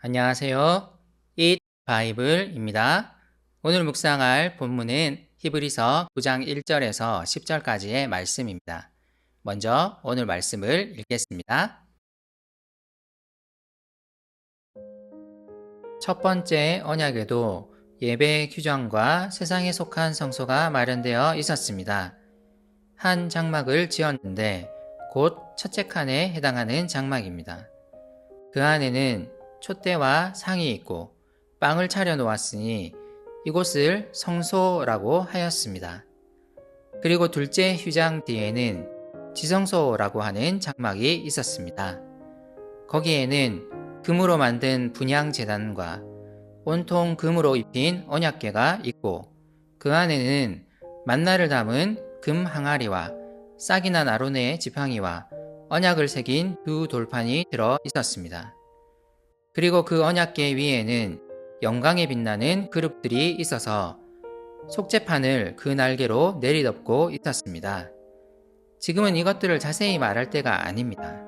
안녕하세요. Eat 바이블입니다. 오늘 묵상할 본문은 히브리서 9장 1절에서 10절까지의 말씀입니다. 먼저 오늘 말씀을 읽겠습니다. 첫 번째 언약에도 예배 규정과 세상에 속한 성소가 마련되어 있었습니다. 한 장막을 지었는데 곧 첫째 칸에 해당하는 장막입니다. 그 안에는 촛대와 상이 있고 빵을 차려 놓았으니 이곳을 성소라고 하였습니다. 그리고 둘째 휘장 뒤에는 지성소라고 하는 장막이 있었습니다. 거기에는 금으로 만든 분향 제단과 온통 금으로 입힌 언약궤가 있고 그 안에는 만나를 담은 금 항아리와 싹이 난 아론의 지팡이와 언약을 새긴 두 돌판이 들어 있었습니다. 그리고 그 언약궤 위에는 영광에 빛나는 그룹들이 있어서 속죄판을 그 날개로 내리덮고 있었습니다. 지금은 이것들을 자세히 말할 때가 아닙니다.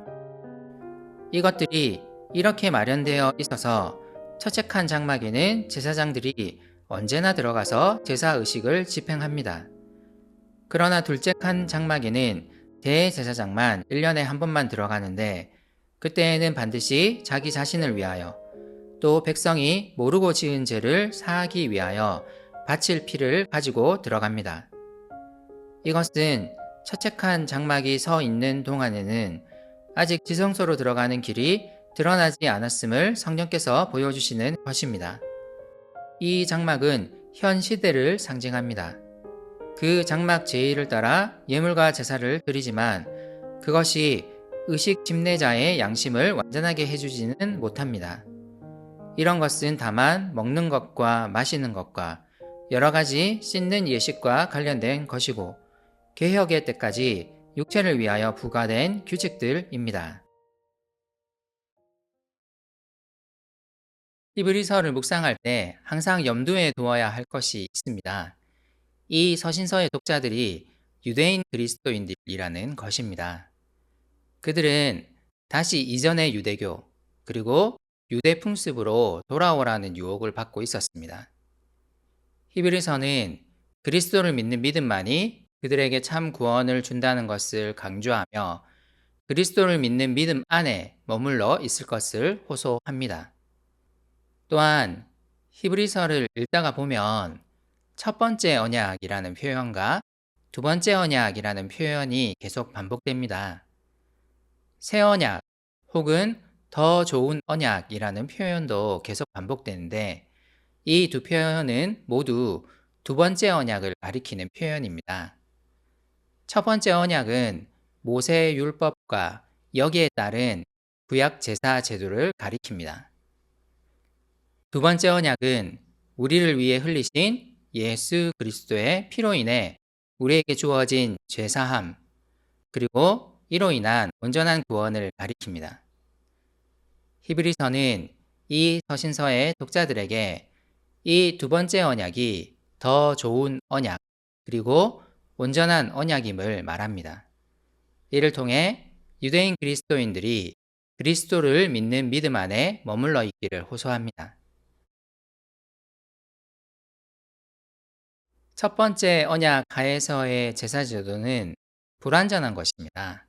이것들이 이렇게 마련되어 있어서 첫째 칸 장막에는 제사장들이 언제나 들어가서 제사 의식을 집행합니다. 그러나 둘째 칸 장막에는 대제사장만 1년에 한 번만 들어가는데 그때에는 반드시 자기 자신을 위하여 또 백성이 모르고 지은 죄를 사하기 위하여 바칠 피를 가지고 들어갑니다. 이것은 첫째 칸 장막이 서 있는 동안에는 아직 지성소로 들어가는 길이 드러나지 않았음을 성령께서 보여주시는 것입니다. 이 장막은 현 시대를 상징합니다. 그 장막 제의를 따라 예물과 제사를 드리지만 그것이 의식 집례자의 양심을 완전하게 해주지는 못합니다. 이런 것은 다만 먹는 것과 마시는 것과 여러 가지 씻는 예식과 관련된 것이고 개혁의 때까지 육체를 위하여 부과된 규칙들입니다. 히브리서를 묵상할 때 항상 염두에 두어야 할 것이 있습니다. 이 서신서의 독자들이 유대인 그리스도인들이라는 것입니다. 그들은 다시 이전의 유대교 그리고 유대 풍습으로 돌아오라는 유혹을 받고 있었습니다. 히브리서는 그리스도를 믿는 믿음만이 그들에게 참 구원을 준다는 것을 강조하며 그리스도를 믿는 믿음 안에 머물러 있을 것을 호소합니다. 또한 히브리서를 읽다가 보면 첫 번째 언약이라는 표현과 두 번째 언약이라는 표현이 계속 반복됩니다. 새 언약 혹은 더 좋은 언약이라는 표현도 계속 반복되는데 이 두 표현은 모두 두 번째 언약을 가리키는 표현입니다. 첫 번째 언약은 모세 율법과 여기에 따른 구약 제사 제도를 가리킵니다. 두 번째 언약은 우리를 위해 흘리신 예수 그리스도의 피로 인해 우리에게 주어진 죄사함 그리고 이로 인한 온전한 구원을 가리킵니다. 히브리서는 이 서신서의 독자들에게 이 두 번째 언약이 더 좋은 언약 그리고 온전한 언약임을 말합니다. 이를 통해 유대인 그리스도인들이 그리스도를 믿는 믿음 안에 머물러 있기를 호소합니다. 첫 번째 언약 하에서의 제사 제도는 불완전한 것입니다.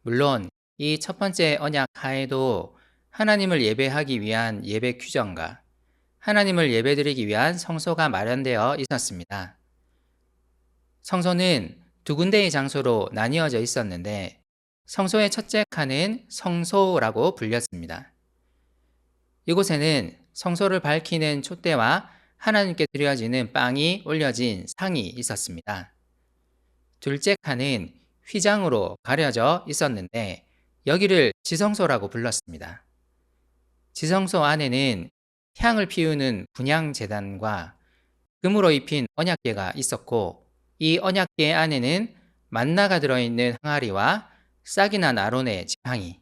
물론 이 첫 번째 언약 하에도 하나님을 예배하기 위한 예배 규정과 하나님을 예배드리기 위한 성소가 마련되어 있었습니다. 성소는 두 군데의 장소로 나뉘어져 있었는데 성소의 첫째 칸은 성소라고 불렸습니다. 이곳에는 성소를 밝히는 촛대와 하나님께 드려지는 빵이 올려진 상이 있었습니다. 둘째 칸은 휘장으로 가려져 있었는데 여기를 지성소라고 불렀습니다. 지성소 안에는 향을 피우는 분향 제단과 금으로 입힌 언약궤가 있었고 이 언약궤 안에는 만나가 들어있는 항아리와 싹이 난 아론의 지팡이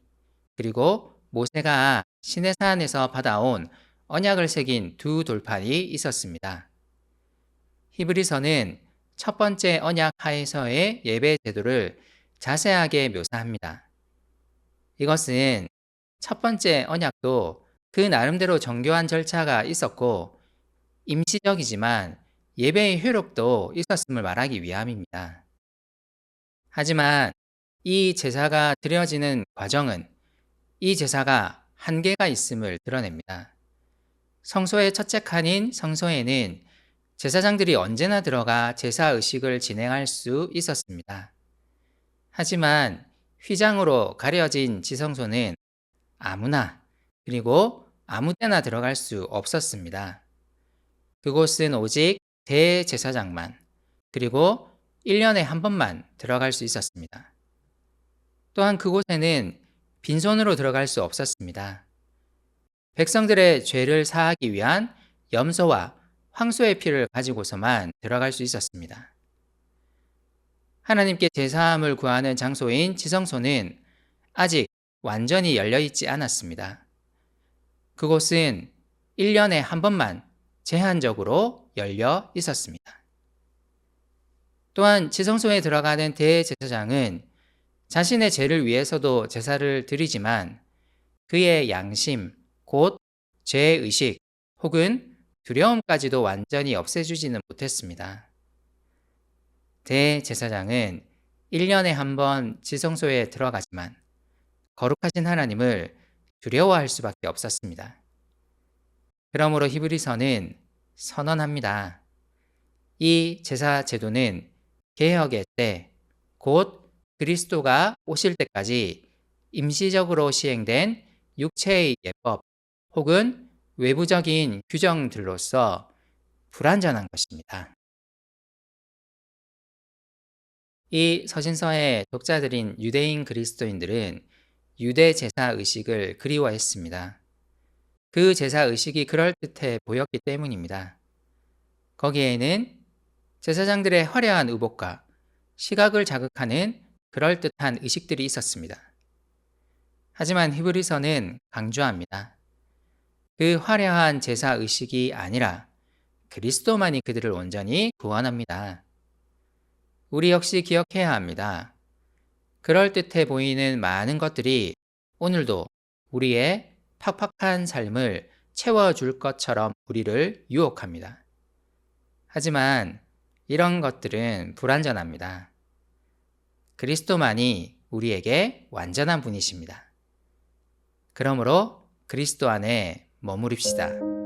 그리고 모세가 시내산에서 받아온 언약을 새긴 두 돌판이 있었습니다. 히브리서는 첫 번째 언약 하에서의 예배 제도를 자세하게 묘사합니다. 이것은 첫 번째 언약도 그 나름대로 정교한 절차가 있었고 임시적이지만 예배의 효력도 있었음을 말하기 위함입니다. 하지만 이 제사가 드려지는 과정은 이 제사가 한계가 있음을 드러냅니다. 성소의 첫째 칸인 성소에는 제사장들이 언제나 들어가 제사 의식을 진행할 수 있었습니다. 하지만 휘장으로 가려진 지성소는 아무나 그리고 아무 때나 들어갈 수 없었습니다. 그곳은 오직 대제사장만 그리고 1년에 한 번만 들어갈 수 있었습니다. 또한 그곳에는 빈손으로 들어갈 수 없었습니다. 백성들의 죄를 사하기 위한 염소와 황소의 피를 가지고서만 들어갈 수 있었습니다. 하나님께 제사함을 구하는 장소인 지성소는 아직 완전히 열려 있지 않았습니다. 그곳은 1년에 한 번만 제한적으로 열려 있었습니다. 또한 지성소에 들어가는 대제사장은 자신의 죄를 위해서도 제사를 드리지만 그의 양심, 곧 죄의식 혹은 두려움까지도 완전히 없애주지는 못했습니다. 대제사장은 1년에 한 번 지성소에 들어가지만 거룩하신 하나님을 두려워할 수밖에 없었습니다. 그러므로 히브리서는 선언합니다. 이 제사 제도는 개혁의 때, 곧 그리스도가 오실 때까지 임시적으로 시행된 육체의 예법 혹은 외부적인 규정들로서 불완전한 것입니다. 이 서신서의 독자들인 유대인 그리스도인들은 유대 제사 의식을 그리워했습니다. 그 제사 의식이 그럴듯해 보였기 때문입니다. 거기에는 제사장들의 화려한 의복과 시각을 자극하는 그럴듯한 의식들이 있었습니다. 하지만 히브리서는 강조합니다. 그 화려한 제사 의식이 아니라 그리스도만이 그들을 온전히 구원합니다. 우리 역시 기억해야 합니다. 그럴듯해 보이는 많은 것들이 오늘도 우리의 팍팍한 삶을 채워줄 것처럼 우리를 유혹합니다. 하지만 이런 것들은 불완전합니다. 그리스도만이 우리에게 완전한 분이십니다. 그러므로 그리스도 안에 머무릅시다.